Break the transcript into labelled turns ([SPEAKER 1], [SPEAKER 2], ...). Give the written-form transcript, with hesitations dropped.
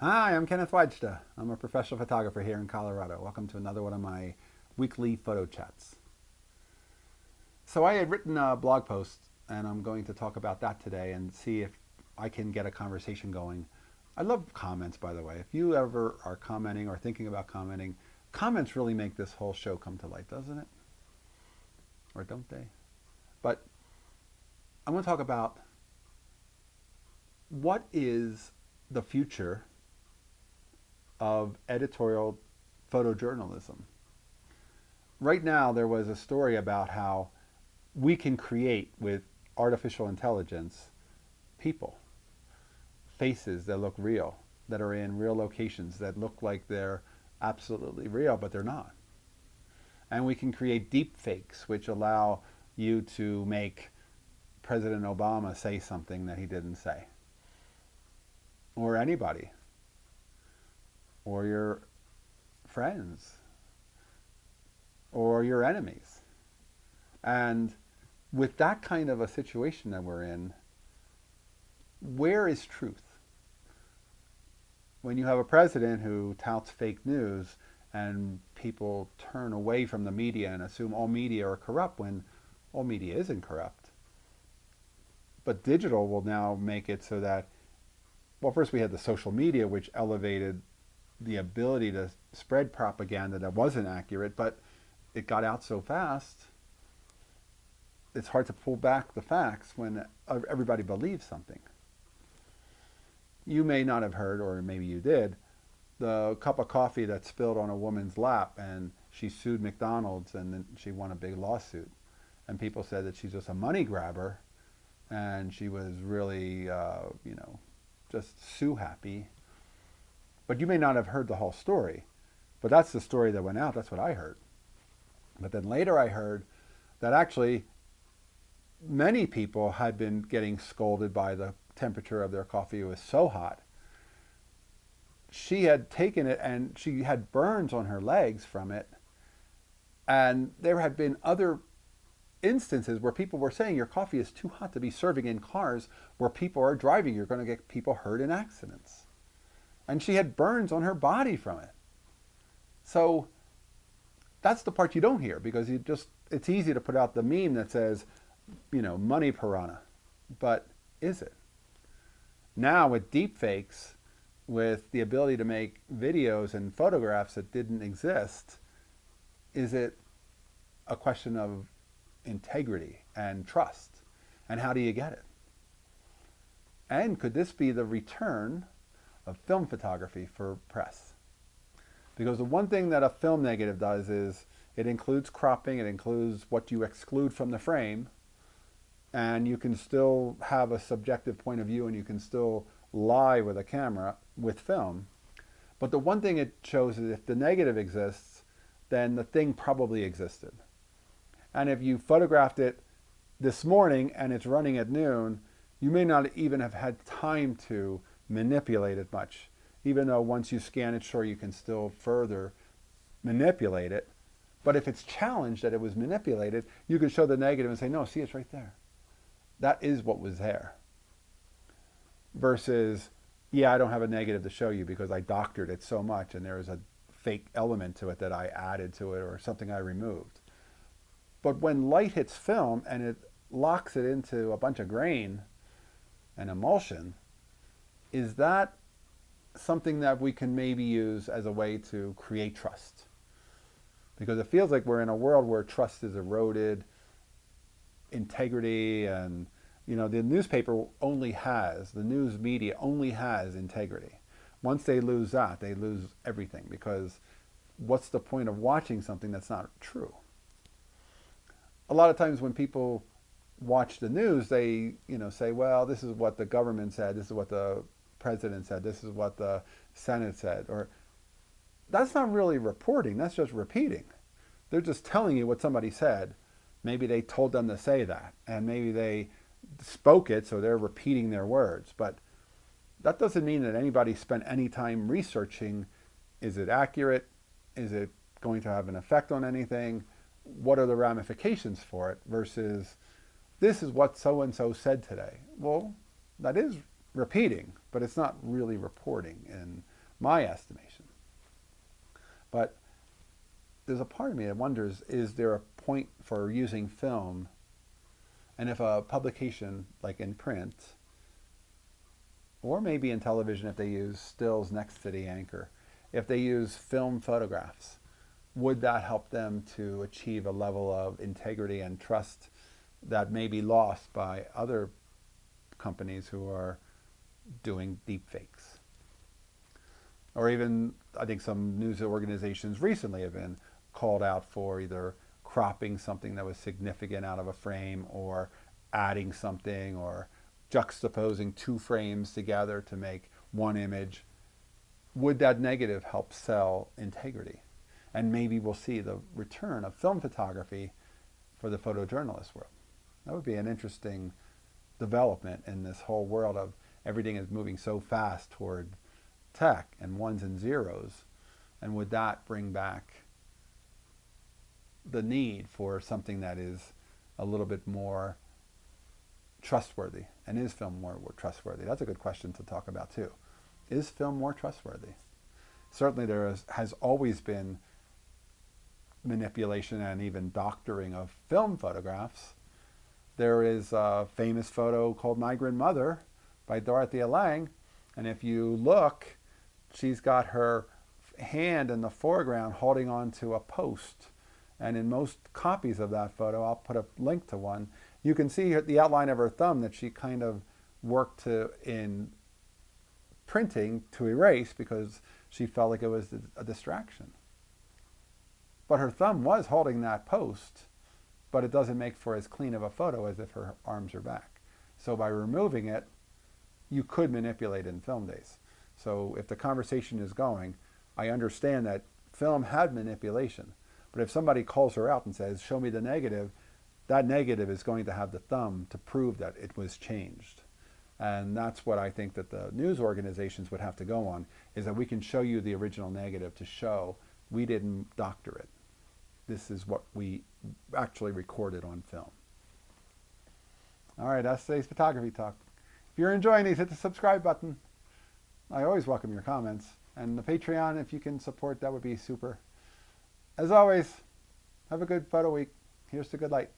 [SPEAKER 1] Hi, I'm Kenneth Wajda. I'm a professional photographer here in Colorado. Welcome to another one of my weekly photo chats. So I had written a blog post and I'm going to talk about that today and see if I can get a conversation going. I love comments, by the way. If you ever are commenting or thinking about commenting, comments really make this whole show come to light, doesn't it? Or don't they? But I'm going to talk about what is the future of editorial photojournalism. Right now, there was a story about how we can create with artificial intelligence people, faces that look real, that are in real locations, that look like they're absolutely real, but they're not. And we can create deep fakes, which allow you to make President Obama say something that he didn't say, or anybody, or your friends, or your enemies. And with that kind of a situation that we're in, where is truth? When you have a president who touts fake news and people turn away from the media and assume all media are corrupt when all media isn't corrupt. But digital will now make it so that, well, first we had the social media, which elevated the ability to spread propaganda that wasn't accurate, but it got out so fast, it's hard to pull back the facts when everybody believes something. You may not have heard, or maybe you did, the cup of coffee that spilled on a woman's lap and she sued McDonald's and then she won a big lawsuit. And people said that she's just a money grabber and she was really, just sue happy. But you may not have heard the whole story. But that's the story that went out. That's what I heard. But then later I heard that actually many people had been getting scolded by the temperature of their coffee. It was so hot. She had taken it and she had burns on her legs from it. And there had been other instances where people were saying your coffee is too hot to be serving in cars where people are driving. You're going to get people hurt in accidents. And she had burns on her body from it. So that's the part you don't hear because it's easy to put out the meme that says, money piranha. But is it? Now with deepfakes, with the ability to make videos and photographs that didn't exist, is it a question of integrity and trust? And how do you get it? And could this be the return of film photography for press? Because the one thing that a film negative does is it includes cropping, it includes what you exclude from the frame, and you can still have a subjective point of view and you can still lie with a camera with film. But the one thing it shows is if the negative exists, then the thing probably existed. And if you photographed it this morning and it's running at noon, you may not even have had time to manipulate it much. Even though once you scan it, sure, you can still further manipulate it. But if it's challenged that it was manipulated, you can show the negative and say, no, see, it's right there. That is what was there. Versus, yeah, I don't have a negative to show you because I doctored it so much and there is a fake element to it that I added to it or something I removed. But when light hits film and it locks it into a bunch of grain and emulsion, is that something that we can maybe use as a way to create trust? Because it feels like we're in a world where trust is eroded, integrity, and the newspaper the news media only has integrity. Once they lose that, they lose everything, because what's the point of watching something that's not true? A lot of times when people watch the news, they say, well, this is what the government said, this is what the president said, this is what the Senate said. Or that's not really reporting, that's just repeating. They're just telling you what somebody said. Maybe they told them to say that, and maybe they spoke it, so they're repeating their words. But that doesn't mean that anybody spent any time researching, is it accurate? Is it going to have an effect on anything? What are the ramifications for it? Versus, this is what so-and-so said today. Well, that is repeating, but it's not really reporting in my estimation. But there's a part of me that wonders, is there a point for using film? And if a publication, like in print, or maybe in television if they use stills next to the anchor, if they use film photographs, would that help them to achieve a level of integrity and trust that may be lost by other companies who are doing deep fakes? Or even, I think some news organizations recently have been called out for either cropping something that was significant out of a frame, or adding something, or juxtaposing two frames together to make one image. Would that negative help sell integrity? And maybe we'll see the return of film photography for the photojournalist world. That would be an interesting development in this whole world of everything is moving so fast toward tech and ones and zeros. And would that bring back the need for something that is a little bit more trustworthy? And is film more trustworthy? That's a good question to talk about too. Is film more trustworthy? Certainly there has always been manipulation and even doctoring of film photographs. There is a famous photo called Migrant Mother by Dorothea Lange, and if you look, she's got her hand in the foreground holding onto a post. And in most copies of that photo, I'll put a link to one, you can see the outline of her thumb that she kind of worked to in printing to erase because she felt like it was a distraction. But her thumb was holding that post, but it doesn't make for as clean of a photo as if her arms are back. So by removing it, you could manipulate in film days. So if the conversation is going, I understand that film had manipulation, but if somebody calls her out and says, show me the negative, that negative is going to have the thumb to prove that it was changed. And that's what I think that the news organizations would have to go on, is that we can show you the original negative to show we didn't doctor it. This is what we actually recorded on film. All right, that's today's photography talk. If you're enjoying these, hit the subscribe button. I always welcome your comments. And the Patreon, if you can support, that would be super. As always, have a good photo week. Here's to good light.